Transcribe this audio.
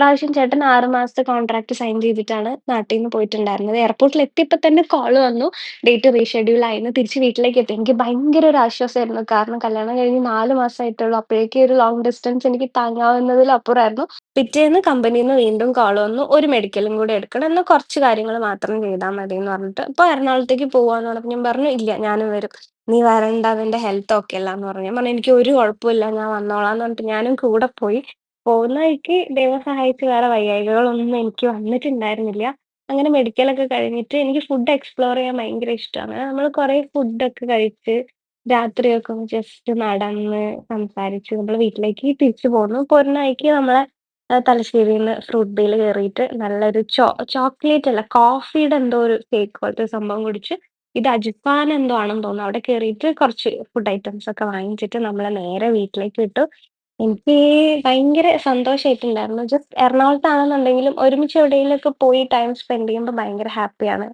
ഇപ്രാവശ്യം ചേട്ടൻ 6 മാസത്തെ കോൺട്രാക്ട് സൈൻ ചെയ്തിട്ടാണ് നാട്ടീന്ന് പോയിട്ടുണ്ടായിരുന്നത്. എയർപോർട്ടിൽ എത്തിയപ്പോ തന്നെ കോൾ വന്നു. ഡേറ്റ് റീഷെഡ്യൂൾ ആയിന്ന്. തിരിച്ച് വീട്ടിലേക്ക് എത്തി. എനിക്ക് ഭയങ്കര ഒരു ആശ്വാസമായിരുന്നു. കാരണം കല്യാണം കഴിഞ്ഞ് 4 മാസമായിട്ടുള്ളൂ. അപ്പോഴേക്കും ഒരു ലോങ് ഡിസ്റ്റൻസ് എനിക്ക് താങ്ങാവുന്നതിലും അപ്പുറമായിരുന്നു. പിറ്റേന്ന് കമ്പനിന്ന് വീണ്ടും കോൾ വന്നു. ഒരു മെഡിക്കലും കൂടി എടുക്കണം. എന്നാ കുറച്ച് കാര്യങ്ങൾ മാത്രം ചെയ്താ മതീന്ന് പറഞ്ഞിട്ട്. "ഇപ്പൊ എറണാകുളത്തേക്ക് പോവാന്ന്" പറഞ്ഞപ്പോ ഞാൻ പറഞ്ഞു, "ഇല്ല ഞാനും വരും." "നീ വരണ്ട നിന്റെ ഹെൽത്ത് ഓക്കെ അല്ലാന്ന്" പറഞ്ഞു. ഞാൻ പറഞ്ഞു, "എനിക്ക് ഒരു കുഴപ്പമില്ല ഞാൻ വന്നോളാന്ന്" പറഞ്ഞിട്ട് ഞാനും കൂടെ പോയി. പോകുന്ന വഴിക്ക് ദൈവം സഹായിച്ച് വേറെ വയ്യായ്കകളൊന്നും എനിക്ക് വന്നിട്ടുണ്ടായിരുന്നില്ല. അങ്ങനെ മെഡിക്കലൊക്കെ കഴിഞ്ഞിട്ട് എനിക്ക് ഫുഡ് എക്സ്പ്ലോർ ചെയ്യാൻ ഭയങ്കര ഇഷ്ടാണ്. അങ്ങനെ നമ്മള് കൊറേ ഫുഡൊക്കെ കഴിച്ച് രാത്രിയൊക്കെ ഒന്ന് ജസ്റ്റ് നടന്ന് സംസാരിച്ച് നമ്മള് വീട്ടിലേക്ക് തിരിച്ചു പോന്നു. പോരുന്ന വഴിക്ക് നമ്മളെ തലശ്ശേരിന്ന് ഫ്രൂട്ട് ബേല് കേറിയിട്ട് നല്ലൊരു ചോക്ലേറ്റ് അല്ല കോഫിയുടെ എന്തോ ഒരു ഷേക്ക് പോലത്തെ ഒരു സംഭവം കുടിച്ച് ഇത് അജ്പാൻ എന്തോ ആണെന്ന് തോന്നുന്നു. അവിടെ കേറിയിട്ട് കുറച്ച് ഫുഡ് ഐറ്റംസ് ഒക്കെ വാങ്ങിച്ചിട്ട് നമ്മളെ നേരെ വീട്ടിലേക്ക് വിട്ടു. എനിക്ക് ഭയങ്കര സന്തോഷായിട്ടുണ്ടായിരുന്നു. ജസ്റ്റ് എറണാകുളത്താണെന്നുണ്ടെങ്കിലും ഒരുമിച്ച് എവിടെയെങ്കിലുമൊക്കെ പോയി ടൈം സ്പെൻഡ് ചെയ്യുമ്പോ ഭയങ്കര ഹാപ്പിയാണ്.